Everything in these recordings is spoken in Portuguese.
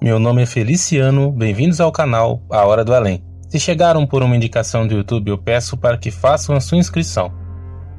Meu nome é Feliciano, bem-vindos ao canal A Hora do Além. Se chegaram por uma indicação do YouTube, eu peço para que façam a sua inscrição.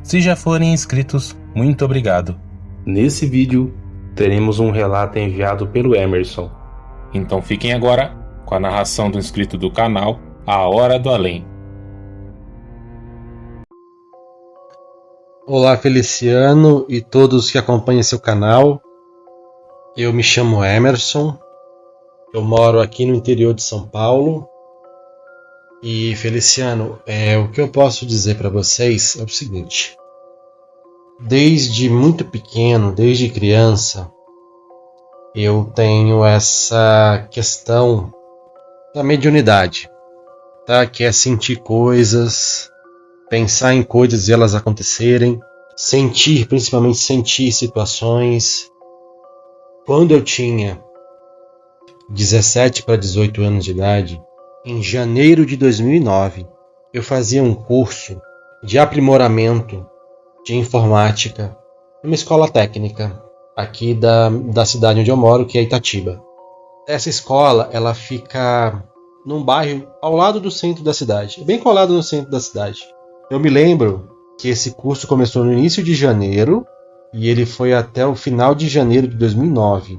Se já forem inscritos, muito obrigado. Nesse vídeo, teremos um relato enviado pelo Emerson. Então fiquem agora com a narração do inscrito do canal A Hora do Além. Olá Feliciano e todos que acompanham seu canal. Eu me chamo Emerson, eu moro aqui no interior de São Paulo. E Feliciano, o que eu posso dizer para vocês é o seguinte: desde muito pequeno, desde criança, eu tenho essa questão da mediunidade, tá? Que é sentir coisas, pensar em coisas e elas acontecerem, principalmente sentir situações. Quando eu tinha 17 para 18 anos de idade, em janeiro de 2009, eu fazia um curso de aprimoramento de informática numa escola técnica aqui da cidade onde eu moro, que é Itatiba. Essa escola ela fica num bairro ao lado do centro da cidade, bem colado no centro da cidade. Eu me lembro que esse curso começou no início de janeiro e ele foi até o final de janeiro de 2009.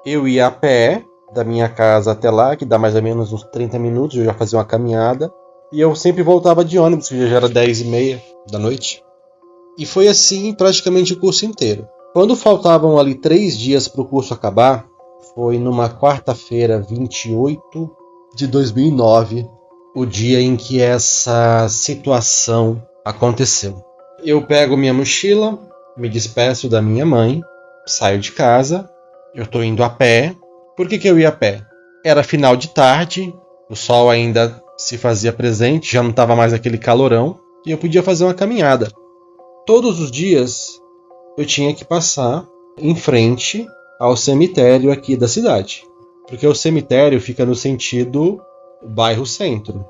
Eu ia a pé da minha casa até lá, que dá mais ou menos uns 30 minutos, eu já fazia uma caminhada, e eu sempre voltava de ônibus, que já era 10h30 da noite. E foi assim praticamente o curso inteiro. Quando faltavam ali 3 dias para o curso acabar, foi numa quarta-feira, 28 de 2009, o dia em que essa situação aconteceu. Eu pego minha mochila, me despeço da minha mãe, saio de casa, eu estou indo a pé. Por que eu ia a pé? Era final de tarde, o sol ainda se fazia presente, já não estava mais aquele calorão, e eu podia fazer uma caminhada. Todos os dias eu tinha que passar em frente ao cemitério aqui da cidade, porque o cemitério fica no sentido bairro centro.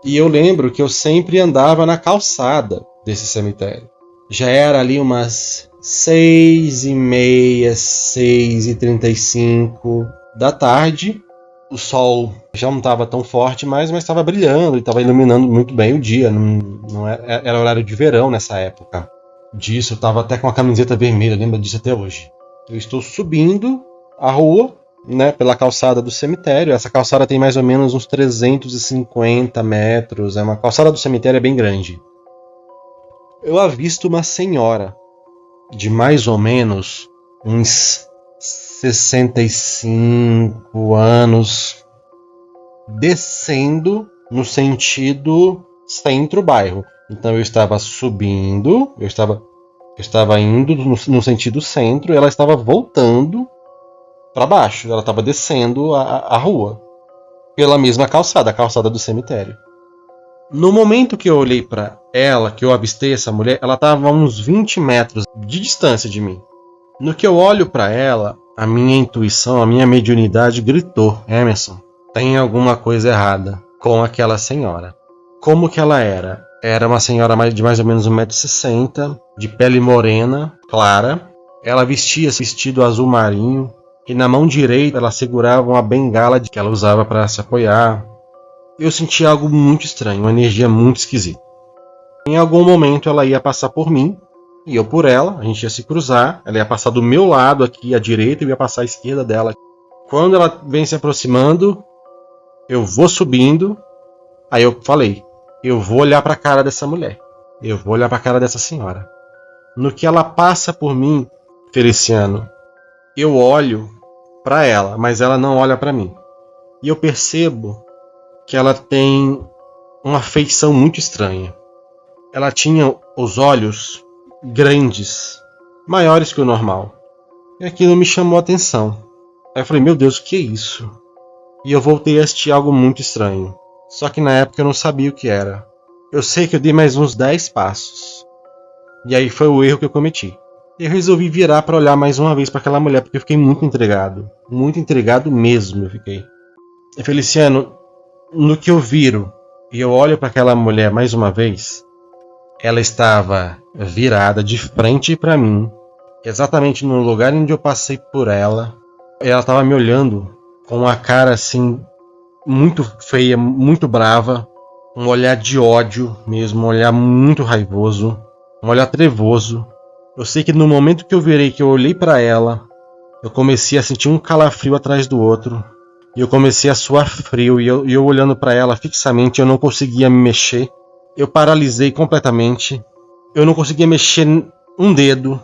E eu lembro que eu sempre andava na calçada desse cemitério. Já era ali umas 6h30, 6h35 da tarde. O sol já não estava tão forte mais, mas estava brilhando e estava iluminando muito bem o dia. Não era horário de verão nessa época. Disso, eu estava até com a camiseta vermelha, lembro disso até hoje. Eu estou subindo a rua, né, pela calçada do cemitério. Essa calçada tem mais ou menos uns 350 metros. Uma calçada do cemitério é bem grande. Eu avisto uma senhora de mais ou menos uns 65 anos descendo no sentido centro-bairro. Então eu estava subindo, eu estava indo no sentido centro e ela estava voltando para baixo. Ela estava descendo a rua pela mesma calçada, a calçada do cemitério. No momento que eu olhei para ela, que eu avistei essa mulher, ela estava a uns 20 metros de distância de mim. No que eu olho para ela, a minha intuição, a minha mediunidade gritou: Emerson, tem alguma coisa errada com aquela senhora. Como que ela era? Era uma senhora de mais ou menos 1,60 m, de pele morena, clara. Ela vestia vestido azul marinho e na mão direita ela segurava uma bengala que ela usava para se apoiar. Eu senti algo muito estranho, uma energia muito esquisita. Em algum momento ela ia passar por mim e eu por ela, a gente ia se cruzar. Ela ia passar do meu lado aqui à direita e eu ia passar à esquerda dela. Quando ela vem se aproximando, eu vou subindo. Aí eu falei: eu vou olhar para a cara dessa mulher, eu vou olhar para a cara dessa senhora. No que ela passa por mim, Feliciano, eu olho para ela, mas ela não olha para mim. E eu percebo que ela tem uma feição muito estranha. Ela tinha os olhos grandes, maiores que o normal. E aquilo me chamou a atenção. Aí eu falei: meu Deus, o que é isso? E eu voltei a assistir algo muito estranho. Só que na época eu não sabia o que era. Eu sei que eu dei mais uns 10 passos. E aí foi o erro que eu cometi. Eu resolvi virar para olhar mais uma vez para aquela mulher, porque eu fiquei muito intrigado. Muito intrigado mesmo eu fiquei. E Feliciano, no que eu viro e eu olho para aquela mulher mais uma vez, ela estava virada de frente para mim, exatamente no lugar onde eu passei por ela. Ela estava me olhando com uma cara assim muito feia, muito brava, um olhar de ódio mesmo, um olhar muito raivoso, um olhar trevoso. Eu sei que no momento que eu virei, que eu olhei para ela, eu comecei a sentir um calafrio atrás do outro, e eu comecei a suar frio, e eu olhando para ela fixamente, eu não conseguia me mexer. Eu paralisei completamente, eu não conseguia mexer um dedo,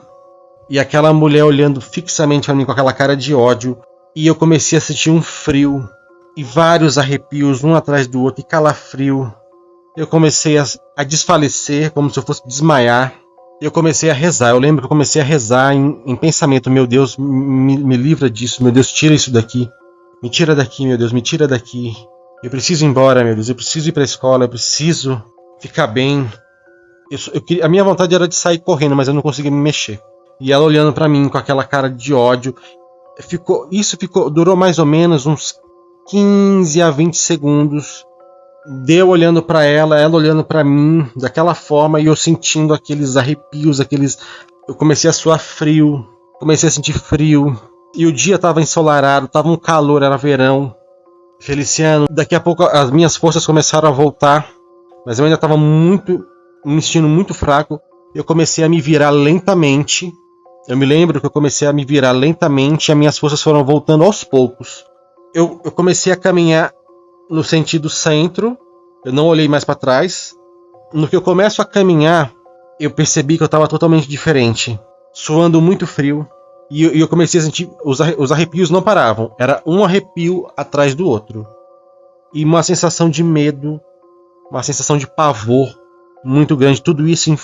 e aquela mulher olhando fixamente para mim com aquela cara de ódio, e eu comecei a sentir um frio, e vários arrepios um atrás do outro, e calafrio. Eu comecei a desfalecer, como se eu fosse desmaiar. Eu comecei a rezar. Eu lembro que eu comecei a rezar em pensamento: meu Deus, me livra disso. Meu Deus, tira isso daqui. Me tira daqui, meu Deus, me tira daqui. Eu preciso ir embora, meu Deus. Eu preciso ir para a escola. Eu preciso ficar bem. A minha vontade era de sair correndo, mas eu não conseguia me mexer. E ela olhando para mim com aquela cara de ódio. Durou mais ou menos uns 15 a 20 segundos. Eu olhando para ela olhando para mim daquela forma, e eu sentindo aqueles arrepios, eu comecei a suar frio, comecei a sentir frio, e o dia estava ensolarado, estava um calor, era verão. Feliciano, daqui a pouco as minhas forças começaram a voltar, mas eu ainda estava me sentindo muito fraco. Eu comecei a me virar lentamente. Eu me lembro que eu comecei a me virar lentamente, e as minhas forças foram voltando aos poucos. Eu comecei a caminhar no sentido centro, eu não olhei mais para trás. No que eu começo a caminhar, eu percebi que eu estava totalmente diferente, suando muito frio, e eu comecei a sentir, os arrepios não paravam, era um arrepio atrás do outro, e uma sensação de medo, uma sensação de pavor muito grande, tudo isso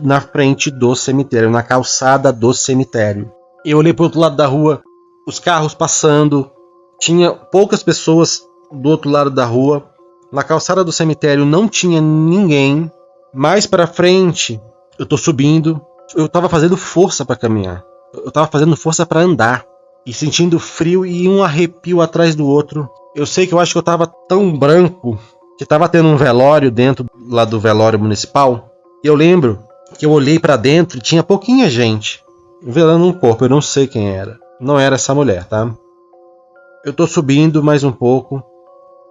na frente do cemitério, na calçada do cemitério. Eu olhei para o outro lado da rua, os carros passando, tinha poucas pessoas do outro lado da rua. Na calçada do cemitério não tinha ninguém. Mais para frente, eu tô subindo. Eu tava fazendo força para caminhar. Eu tava fazendo força para andar. E sentindo frio e um arrepio atrás do outro. Eu sei que eu acho que eu tava tão branco que tava tendo um velório dentro lá do velório municipal. E eu lembro que eu olhei para dentro e tinha pouquinha gente velando um corpo. Eu não sei quem era. Não era essa mulher, tá? Eu tô subindo mais um pouco.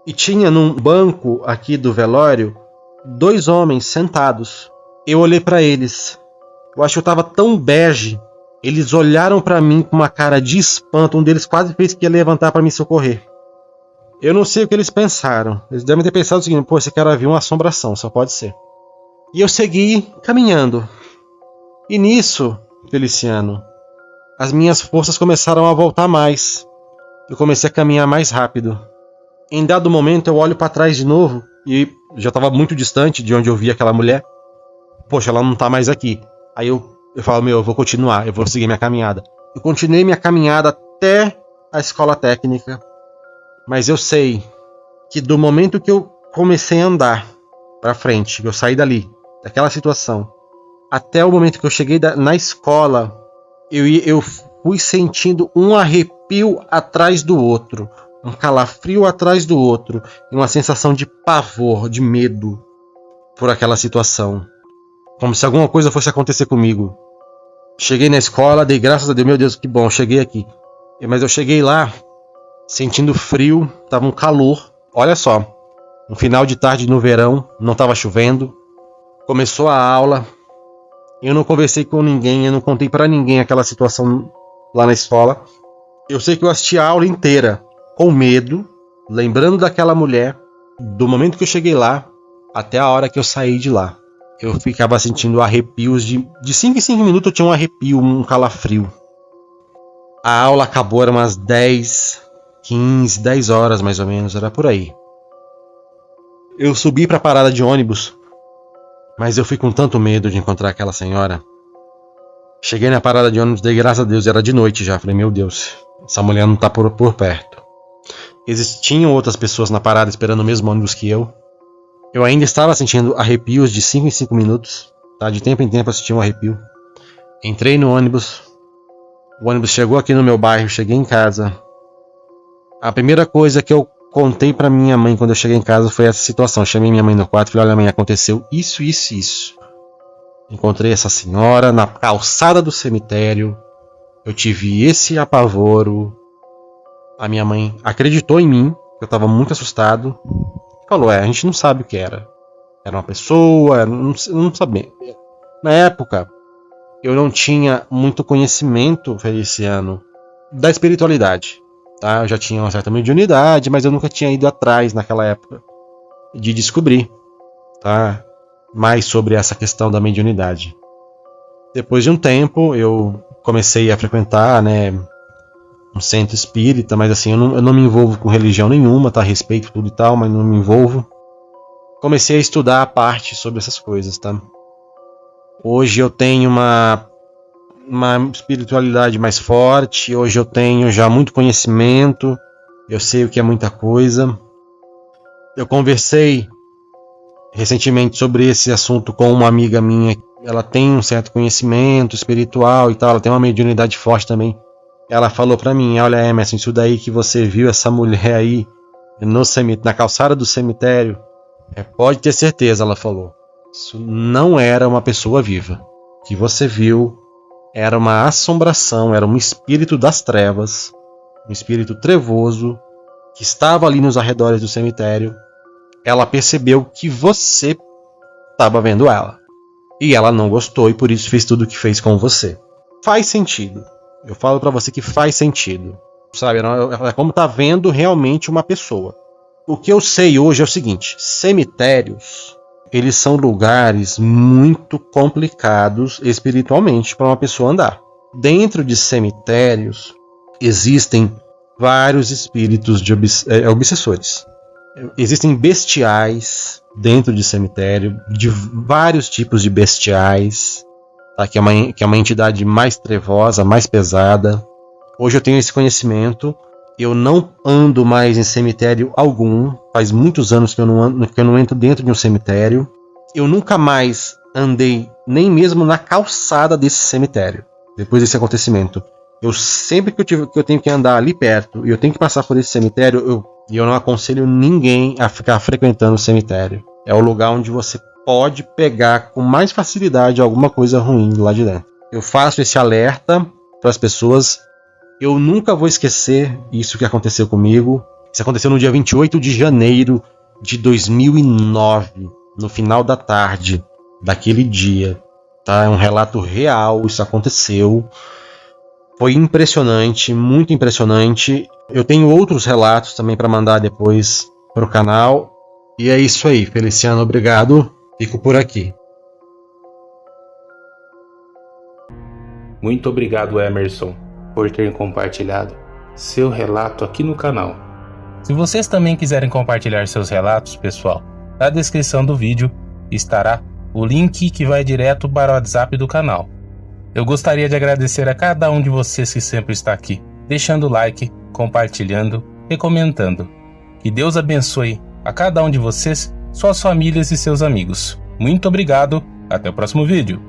E tinha num banco aqui do velório 2 homens sentados. Eu olhei para eles. Eu acho que eu tava tão bege. Eles olharam para mim com uma cara de espanto. Um deles quase fez que ia levantar para me socorrer. Eu não sei o que eles pensaram. Eles devem ter pensado o seguinte: pô, esse cara viu uma assombração, só pode ser. E eu segui caminhando. E nisso, Feliciano, as minhas forças começaram a voltar mais. Eu comecei a caminhar mais rápido. Em dado momento eu olho para trás de novo e já estava muito distante de onde eu vi aquela mulher. Poxa, ela não tá mais aqui. Aí eu falo, eu vou continuar, eu vou seguir minha caminhada. Eu continuei minha caminhada até a escola técnica. Mas eu sei que do momento que eu comecei a andar para frente, que eu saí dali, daquela situação, até o momento que eu cheguei na escola, eu fui sentindo um arrepio atrás do outro. Um calafrio atrás do outro, e uma sensação de pavor, de medo por aquela situação, como se alguma coisa fosse acontecer comigo. Cheguei na escola, dei graças a Deus, meu Deus, que bom, cheguei aqui. Mas eu cheguei lá sentindo frio, tava um calor. Olha só, um final de tarde no verão, não estava chovendo. Começou a aula, eu não conversei com ninguém, eu não contei para ninguém aquela situação lá na escola. Eu sei que eu assisti a aula inteira com medo, lembrando daquela mulher, do momento que eu cheguei lá até a hora que eu saí de lá. Eu ficava sentindo arrepios de 5 em 5 minutos eu tinha um arrepio, um calafrio. A aula acabou, eram umas 10, 15, 10 horas mais ou menos, era por aí. Eu subi para a parada de ônibus, mas eu fui com tanto medo de encontrar aquela senhora. Cheguei na parada de ônibus, dei graças a Deus, era de noite já. Falei, meu Deus, essa mulher não tá por perto. Existiam outras pessoas na parada esperando o mesmo ônibus que eu. Eu ainda estava sentindo arrepios de 5 em 5 minutos. Tá? De tempo em tempo eu sentia um arrepio. Entrei no ônibus. O ônibus chegou aqui no meu bairro, cheguei em casa. A primeira coisa que eu contei pra minha mãe quando eu cheguei em casa foi essa situação. Eu chamei minha mãe no quarto e falei, olha mãe, aconteceu isso, isso, isso. Encontrei essa senhora na calçada do cemitério. Eu tive esse apavoro. A minha mãe acreditou em mim, eu estava muito assustado. Falou, a gente não sabe o que era. Era uma pessoa, não sabia. Na época, eu não tinha muito conhecimento, Feliciano, da espiritualidade. Tá? Eu já tinha uma certa mediunidade, mas eu nunca tinha ido atrás naquela época de descobrir, tá? Mais sobre essa questão da mediunidade. Depois de um tempo, eu comecei a frequentar, né, um centro espírita, mas assim, eu não me envolvo com religião nenhuma, tá? Respeito tudo e tal, mas não me envolvo. Comecei a estudar a parte sobre essas coisas, tá? Hoje eu tenho uma espiritualidade mais forte, hoje eu tenho já muito conhecimento, eu sei o que é muita coisa. Eu conversei recentemente sobre esse assunto com uma amiga minha, ela tem um certo conhecimento espiritual e tal, ela tem uma mediunidade forte também. Ela falou pra mim, olha Emerson, isso daí que você viu essa mulher aí na calçada do cemitério, pode ter certeza, ela falou. Isso não era uma pessoa viva. O que você viu era uma assombração, era um espírito das trevas, um espírito trevoso, que estava ali nos arredores do cemitério. Ela percebeu que você estava vendo ela. E ela não gostou e por isso fez tudo o que fez com você. Faz sentido. Eu falo pra você que faz sentido. Sabe, é como tá vendo realmente uma pessoa. O que eu sei hoje é o seguinte: cemitérios, eles são lugares muito complicados espiritualmente para uma pessoa andar. Dentro de cemitérios existem vários espíritos obsessores. Existem bestiais dentro de cemitério, de vários tipos de bestiais, tá? que é uma entidade mais trevosa, mais pesada. Hoje eu tenho esse conhecimento. Eu não ando mais em cemitério algum. Faz muitos anos que eu não entro dentro de um cemitério. Eu nunca mais andei nem mesmo na calçada desse cemitério. Depois desse acontecimento. Eu sempre que eu tenho que andar ali perto e eu tenho que passar por esse cemitério, eu não aconselho ninguém a ficar frequentando o cemitério. É o lugar onde você pode pegar com mais facilidade alguma coisa ruim lá de dentro. Eu faço esse alerta para as pessoas. Eu nunca vou esquecer isso que aconteceu comigo. Isso aconteceu no dia 28 de janeiro de 2009, no final da tarde daquele dia. Tá? É um relato real, isso aconteceu. Foi impressionante, muito impressionante. Eu tenho outros relatos também para mandar depois para o canal. E é isso aí, Feliciano, obrigado. Fico por aqui. Muito obrigado, Emerson, por ter compartilhado seu relato aqui no canal. Se vocês também quiserem compartilhar seus relatos, pessoal, na descrição do vídeo estará o link que vai direto para o WhatsApp do canal. Eu gostaria de agradecer a cada um de vocês que sempre está aqui, deixando o like, compartilhando e comentando. Que Deus abençoe a cada um de vocês, suas famílias e seus amigos. Muito obrigado, até o próximo vídeo.